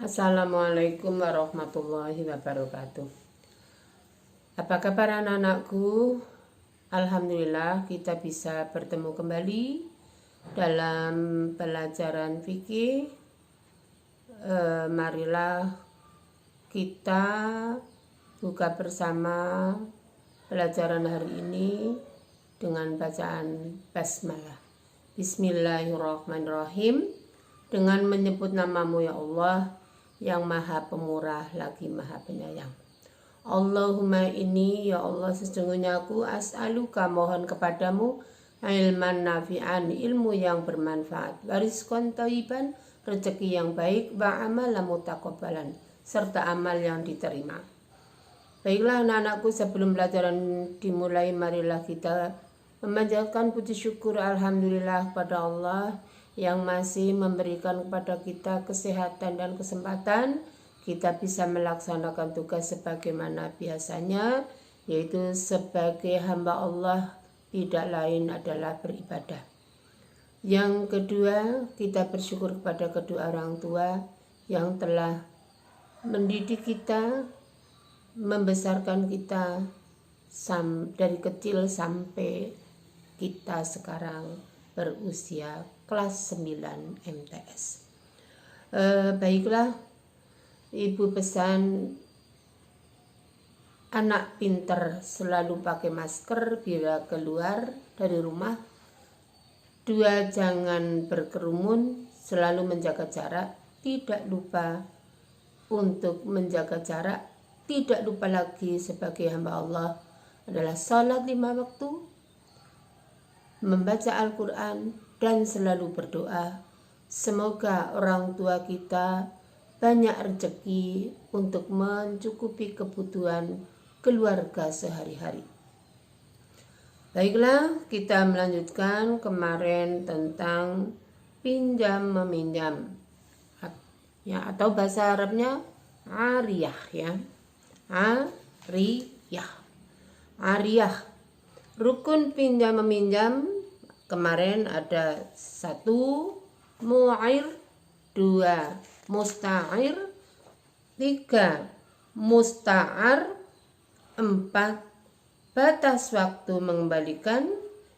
Assalamualaikum warahmatullahi wabarakatuh. Apa kabar anak-anakku? Alhamdulillah kita bisa bertemu kembali dalam pelajaran fikih. Marilah kita buka bersama pelajaran hari ini dengan bacaan basmalah. Bismillahirrahmanirrahim. Dengan menyebut namamu ya Allah, yang maha pemurah lagi maha penyayang. Allahumma ini ya Allah, sesungguhnya aku as'aluka mohon kepadamu ilman nafi'an, ilmu yang bermanfaat, warizqan thayyiban, rezeki yang baik, wa amalan mutaqabbalan, serta amal yang diterima. Baiklah anak-anakku, sebelum pelajaran dimulai, marilah kita memanjatkan puji syukur alhamdulillah kepada Allah yang masih memberikan kepada kita kesehatan dan kesempatan kita bisa melaksanakan tugas sebagaimana biasanya, yaitu sebagai hamba Allah tidak lain adalah beribadah. Yang kedua, kita bersyukur kepada kedua orang tua yang telah mendidik kita, membesarkan kita dari kecil sampai kita sekarang berusia kelas 9 MTS. Baiklah, ibu pesan anak pinter selalu pakai masker bila keluar dari rumah. 2, jangan berkerumun, selalu menjaga jarak, tidak lupa untuk menjaga jarak, tidak lupa lagi sebagai hamba Allah adalah salat 5 waktu, membaca Al-Quran, dan selalu berdoa. Semoga orang tua kita banyak rezeki untuk mencukupi kebutuhan keluarga sehari-hari. Baiklah, kita melanjutkan kemarin tentang pinjam meminjam, ya, atau bahasa Arabnya ariyah, ya. Ariyah. Rukun pinjam meminjam kemarin ada 1 mu'ir, 2 musta'ir, 3 musta'ar, 4 batas waktu mengembalikan,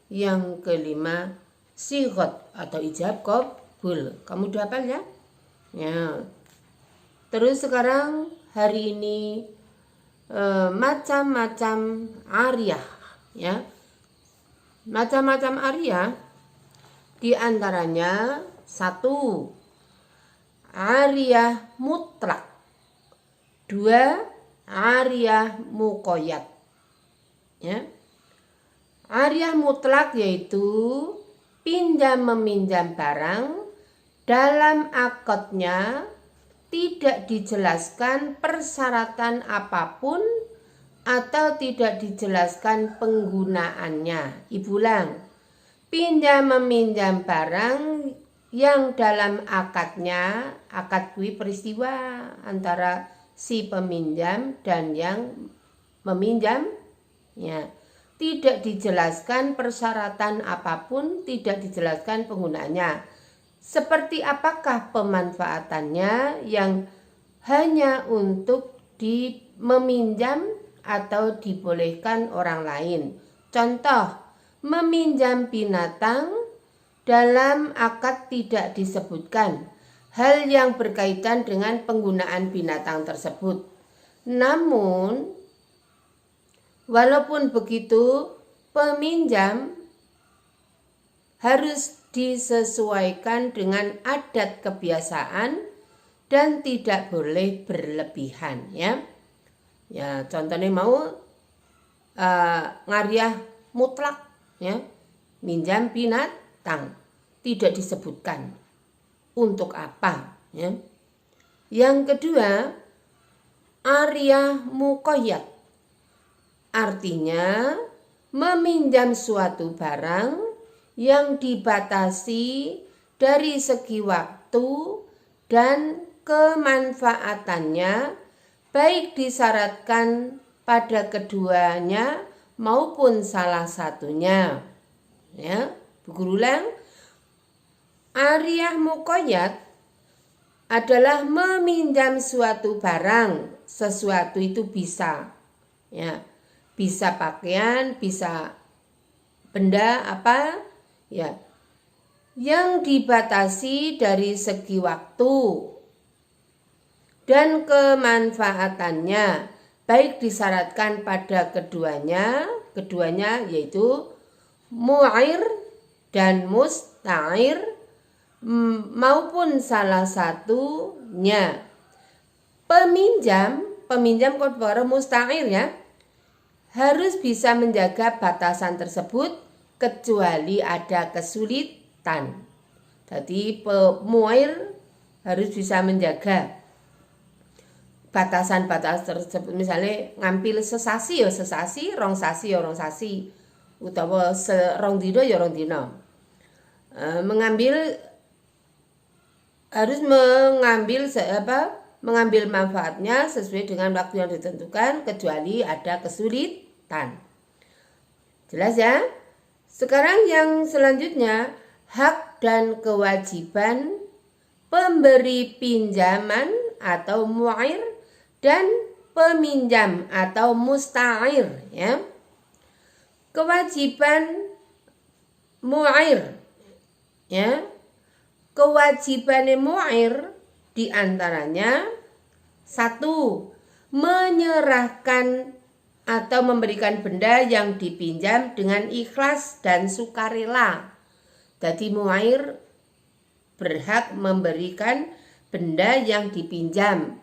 yang kelima sigot atau ijab qabul. Kamu udah hafal ya? Ya. Terus sekarang hari ini macam-macam ariyah, ya. Macam-macam ariyah diantaranya 1 ariyah mutlak, 2 ariyah muqayyad, ya. Ariyah mutlak yaitu pinjam meminjam barang dalam akadnya tidak dijelaskan persyaratan apapun atau tidak dijelaskan penggunaannya. Ibu ulang, pinjam meminjam barang yang dalam akadnya, akad kui peristiwa antara si peminjam dan yang meminjam, ya, tidak dijelaskan persyaratan apapun, tidak dijelaskan penggunaannya. Seperti apakah pemanfaatannya yang hanya untuk meminjam atau dibolehkan orang lain. Contoh, meminjam binatang, dalam akad tidak disebutkan hal yang berkaitan dengan penggunaan binatang tersebut. Namun, walaupun begitu, peminjam harus disesuaikan dengan adat kebiasaan dan tidak boleh berlebihan, ya. Ya, contohnya mau ngariyah mutlak, ya, minjam binatang, tidak disebutkan untuk apa, ya. Yang kedua, ariyah muqayyad, artinya meminjam suatu barang yang dibatasi dari segi waktu dan kemanfaatannya, baik disyaratkan pada keduanya maupun salah satunya, ya. Berulang, ariyah muqayyad adalah meminjam suatu barang. Sesuatu itu bisa, ya, bisa pakaian, bisa benda apa, ya, yang dibatasi dari segi waktu dan kemanfaatannya, baik disyaratkan pada keduanya yaitu mu'ir dan musta'ir maupun salah satunya. Peminjam kod musta'ir, ya, harus bisa menjaga batasan tersebut kecuali ada kesulitan. Jadi pemuir harus bisa menjaga batasan-batasan tersebut. Misalnya ngambil sesasi ya sesasi, rong sasi ya rong sasi, utawa serong dino ya rong dino. Harus mengambil manfaatnya sesuai dengan waktu yang ditentukan kecuali ada kesulitan. Jelas ya? Sekarang yang selanjutnya, hak dan kewajiban pemberi pinjaman atau mu'ir dan peminjam atau musta'ir, ya. Kewajiban mu'ir, ya. Kewajiban mu'ir diantaranya 1. Menyerahkan atau memberikan benda yang dipinjam dengan ikhlas dan sukarela. Jadi mu'ir berhak memberikan benda yang dipinjam.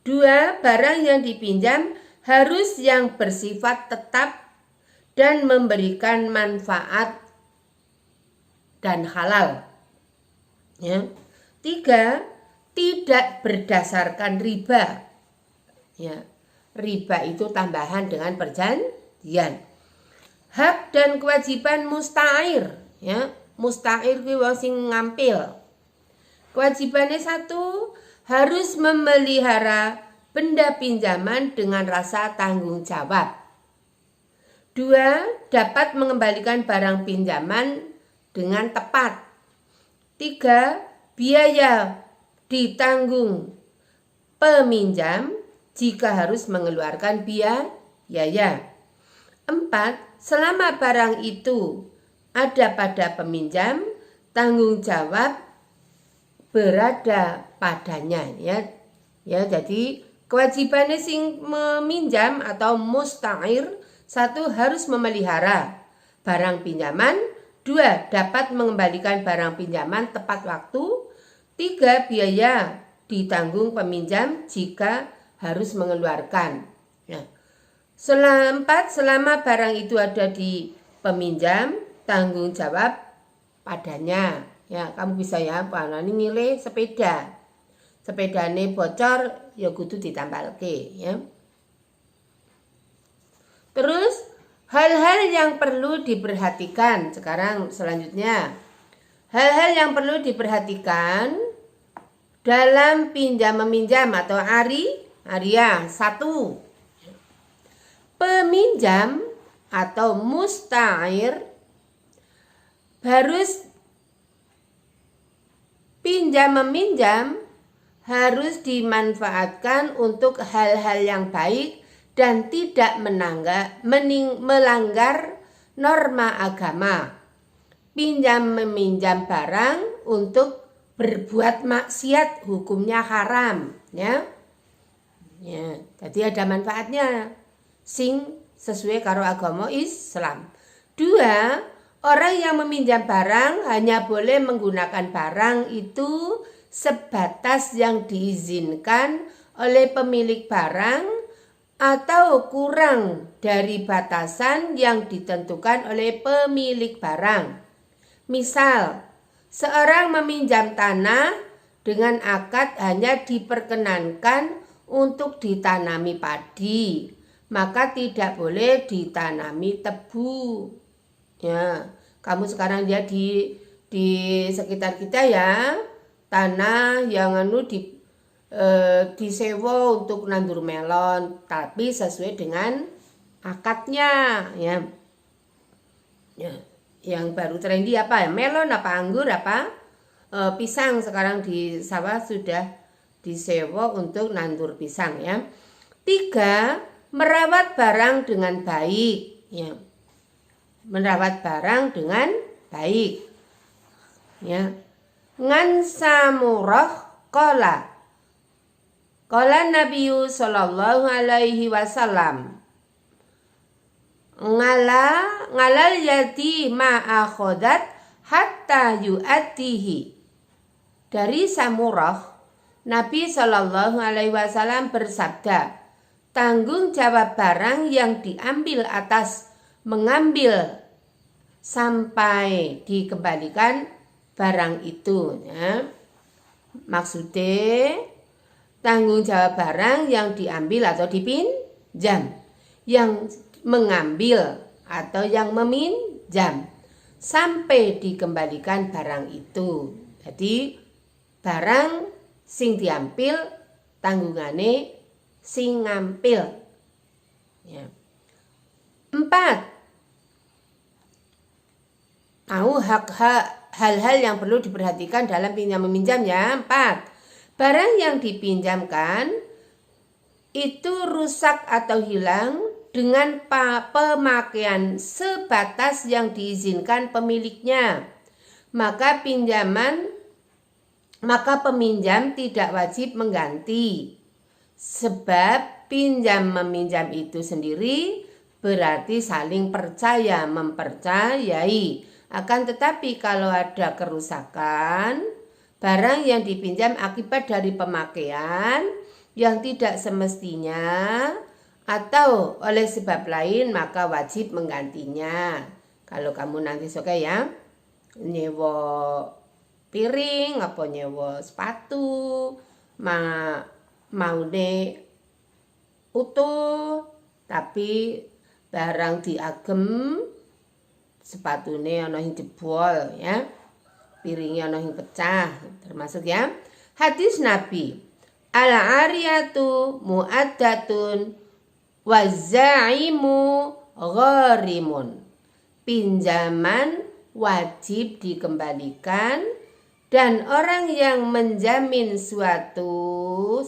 2. Barang yang dipinjam harus yang bersifat tetap dan memberikan manfaat dan halal. Ya. 3. Tidak berdasarkan riba. Ya. Riba itu tambahan dengan perjanjian. Hak dan kewajiban musta'ir, ya. Musta'ir kuwi wong sing ngampil. Kewajibannya 1, harus memelihara benda pinjaman dengan rasa tanggung jawab. 2. Dapat mengembalikan barang pinjaman dengan tepat. 3. Biaya ditanggung peminjam jika harus mengeluarkan biaya. 4. Selama barang itu ada pada peminjam, tanggung jawab berada padanya, ya. Ya, jadi kewajibannya sing meminjam atau musta'ir 1. Harus memelihara barang pinjaman. 2. Dapat mengembalikan barang pinjaman tepat waktu. 3. Biaya ditanggung peminjam jika harus mengeluarkan. Ya. 4. Selama barang itu ada di peminjam, tanggung jawab padanya. Ya, kamu bisa ya, ini milih sepeda. Sepedane bocor ya kudu ditambalke, ya. Terus hal-hal yang perlu diperhatikan. Sekarang selanjutnya, hal-hal yang perlu diperhatikan dalam pinjam-meminjam atau aria. 1. Peminjam atau musta'ir harus pinjam-meminjam harus dimanfaatkan untuk hal-hal yang baik dan tidak melanggar norma agama. Pinjam-meminjam barang untuk berbuat maksiat hukumnya haram, ya. Ya, jadi ada manfaatnya sing sesuai karo agama Islam. 2. Orang yang meminjam barang hanya boleh menggunakan barang itu sebatas yang diizinkan oleh pemilik barang atau kurang dari batasan yang ditentukan oleh pemilik barang. Misal, seorang meminjam tanah dengan akad hanya diperkenankan untuk ditanami padi, maka tidak boleh ditanami tebu. Ya, kamu sekarang lihat di sekitar kita ya, tanah yang disewa untuk nandur melon, tapi sesuai dengan akadnya, ya. Ya, yang baru trendy apa ya? Melon apa anggur apa? pisang sekarang di sawah sudah disewa untuk nandur pisang ya. 3. Merawat barang dengan baik ya. Merawat barang dengan baik ya. Ngan Samurah qala Nabi sallallahu alaihi wasallam ngalal yati ma akhodat hatta yu'atihi. Dari Samurah, Nabi sallallahu alaihi wasallam bersabda, tanggung jawab barang yang diambil atas mengambil sampai dikembalikan barang itu ya. Maksudnya tanggung jawab barang yang diambil atau dipinjam, yang mengambil atau yang meminjam sampai dikembalikan barang itu. Jadi barang sing diambil tanggungane sing ngampil ya. 4. Tahu hal-hal yang perlu diperhatikan dalam pinjam meminjam ya. 4. Barang yang dipinjamkan itu rusak atau hilang dengan pemakaian sebatas yang diizinkan pemiliknya, maka peminjam tidak wajib mengganti. Sebab pinjam meminjam itu sendiri berarti saling percaya mempercayai. Akan tetapi kalau ada kerusakan barang yang dipinjam akibat dari pemakaian yang tidak semestinya atau oleh sebab lain, maka wajib menggantinya. Kalau kamu nanti suka ya nyewa piring apa nyewa sepatu mau utuh tapi barang diagem sepatune ana sing jebol ya, piringnya ana yang pecah, termasuk ya. Hadis Nabi, al-ariyatu mu'addatun wazaimu gharimun. Pinjaman wajib dikembalikan dan orang yang menjamin sesuatu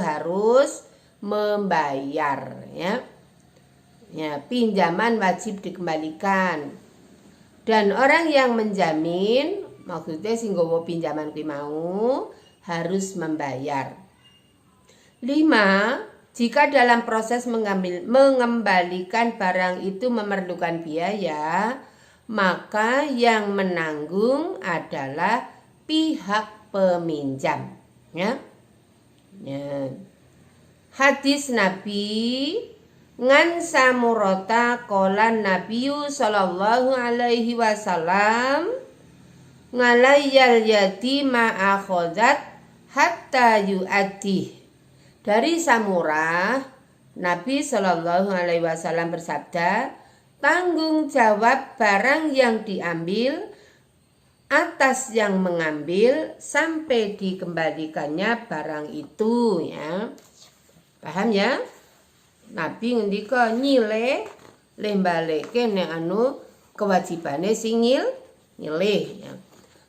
harus membayar ya. Ya, pinjaman wajib dikembalikan dan orang yang menjamin maksudnya sing nggawa pinjaman kuwi mau harus membayar. 5. Jika dalam proses mengembalikan barang itu memerlukan biaya, maka yang menanggung adalah pihak peminjam ya. Ya. Hadis Nabi ngan Samurata qala Nabiyu sallallahu alaihi wasallam ngalayyal yatima akhodat hatta yu'adih. Dari Samurah, Nabi sallallahu alaihi wasallam bersabda, tanggung jawab barang yang diambil atas yang mengambil sampai dikembalikannya barang itu ya. Paham ya? Nabi ngendika nyileh lembaleke nek anu kewajibane sing nyileh ya.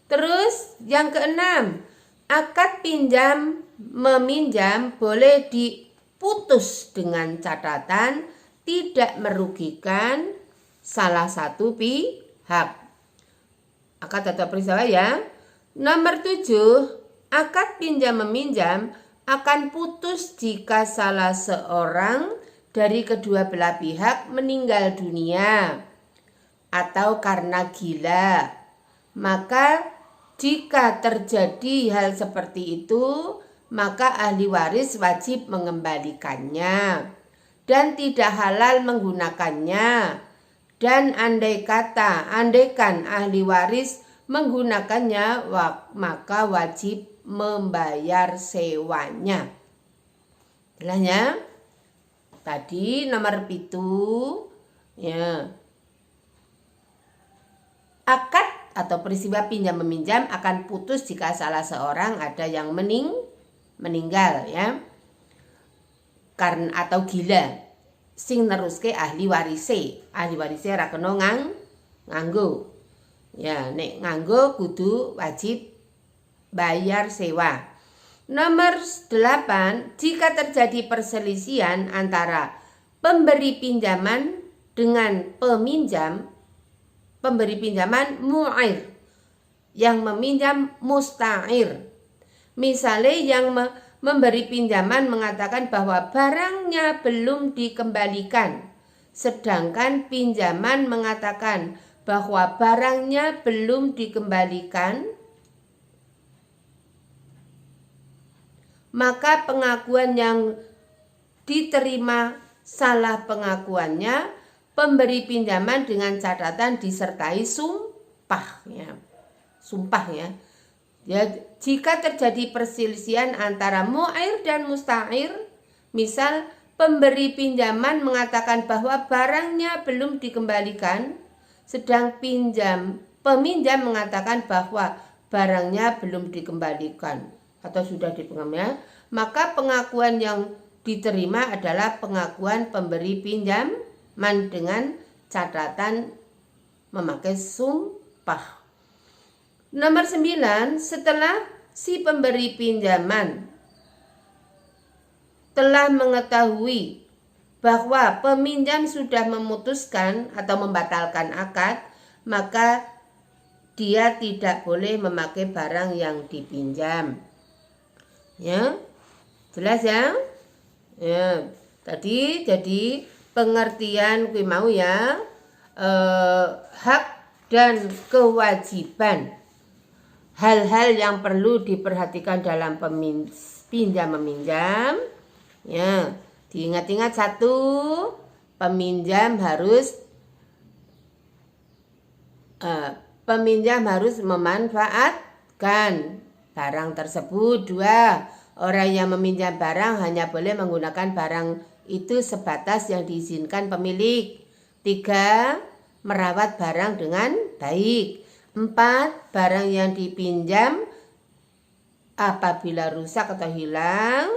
Terus yang keenam, akad pinjam meminjam boleh diputus dengan catatan tidak merugikan salah satu pihak. Akad atau peristiwa ya. Nomor 7, akad pinjam meminjam akan putus jika salah seorang dari kedua belah pihak meninggal dunia atau karena gila. Maka jika terjadi hal seperti itu, maka ahli waris wajib mengembalikannya dan tidak halal menggunakannya. Dan andaikan ahli waris menggunakannya, maka wajib membayar sewanya. Jelasnya? Tadi nomor 7 ya. Akad atau peristiwa pinjam meminjam akan putus jika salah seorang ada yang meninggal ya. Karena atau gila. Sing neruske ahli warise ra kena nganggo. Ya, nek nganggo kudu wajib bayar sewa. Nomor 8, jika terjadi perselisihan antara pemberi pinjaman dengan pemberi pinjaman mu'ir, yang meminjam musta'ir. Misalnya yang memberi pinjaman mengatakan bahwa barangnya belum dikembalikan, sedangkan pinjaman mengatakan bahwa barangnya belum dikembalikan, maka pengakuan yang diterima salah pengakuannya pemberi pinjaman dengan catatan disertai sumpah ya. Jika terjadi perselisihan antara mu'ir dan musta'ir, misal pemberi pinjaman mengatakan bahwa barangnya belum dikembalikan, sedang peminjam mengatakan bahwa barangnya belum dikembalikan atau sudah dikembalikan, maka pengakuan yang diterima adalah pengakuan pemberi pinjaman dengan catatan memakai sumpah. Nomor 9, setelah si pemberi pinjaman telah mengetahui bahwa peminjam sudah memutuskan atau membatalkan akad, maka dia tidak boleh memakai barang yang dipinjam. Ya, jelas ya? Ya, tadi jadi pengertian kuwi mau ya, hak dan kewajiban. Hal-hal yang perlu diperhatikan dalam pinjam-meminjam. Ya, diingat-ingat 1, peminjam harus memanfaatkan barang tersebut. 2, orang yang meminjam barang hanya boleh menggunakan barang itu sebatas yang diizinkan pemilik. 3, merawat barang dengan baik. 4, barang yang dipinjam apabila rusak atau hilang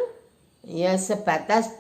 ya sebatas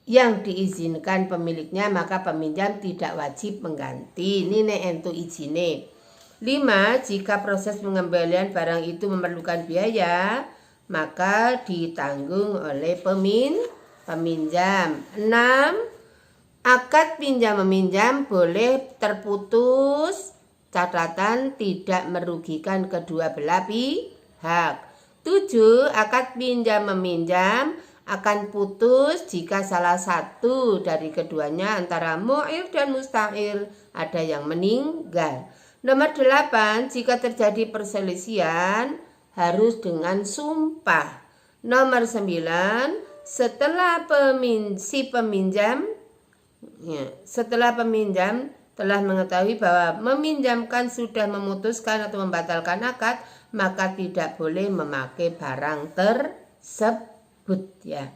yang diizinkan pemiliknya, maka peminjam tidak wajib mengganti. Ini nek entuk izine. 5, jika proses pengembalian barang itu memerlukan biaya, maka ditanggung oleh peminjam. 6, akad pinjam-meminjam boleh terputus, catatan tidak merugikan kedua belah pihak. 7, akad pinjam-meminjam akan putus jika salah satu dari keduanya antara mu'ir dan musta'ir ada yang meninggal. Nomor 8, jika terjadi perselisihan harus dengan sumpah. Nomor 9, setelah peminjam telah mengetahui bahwa meminjamkan sudah memutuskan atau membatalkan akad, maka tidak boleh memakai barang tersebut ya.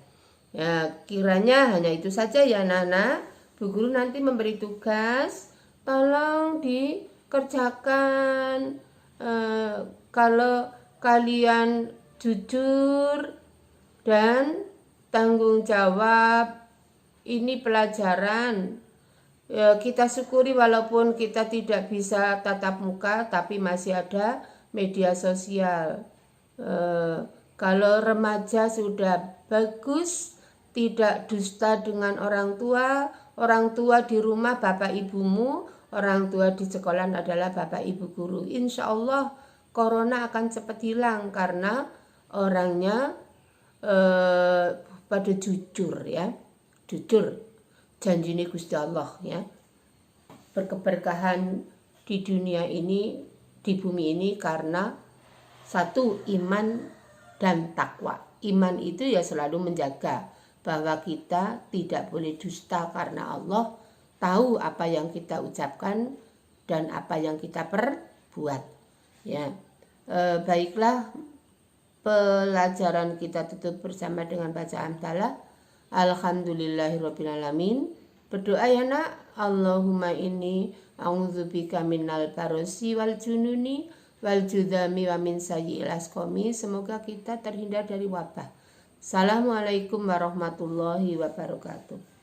Ya, kiranya hanya itu saja ya anak-anak. Bu Guru nanti memberi tugas, tolong dikerjakan. Kalau kalian jujur dan tanggung jawab, ini pelajaran. Ya, kita syukuri walaupun kita tidak bisa tatap muka, tapi masih ada media sosial. Kalau remaja sudah bagus, tidak dusta dengan orang tua di rumah bapak ibumu, orang tua di sekolah adalah bapak ibu guru. Insya Allah corona akan cepat hilang karena orangnya pada jujur ya, jujur. Janji ini Gusti Allah ya, berkeberkahan di dunia ini, di bumi ini karena 1, iman dan takwa. Iman itu ya selalu menjaga bahwa kita tidak boleh dusta karena Allah tahu apa yang kita ucapkan dan apa yang kita perbuat ya. Baiklah, pelajaran kita tutup bersama dengan bacaan hamdalah. Alhamdulillahirabbil alamin. Berdoa ya nak. Allahumma inni a'udzubika minal barosi wal jununi wal judami wa min sayyi'il asqami. Semoga kita terhindar dari wabah. Assalamualaikum warahmatullahi wabarakatuh.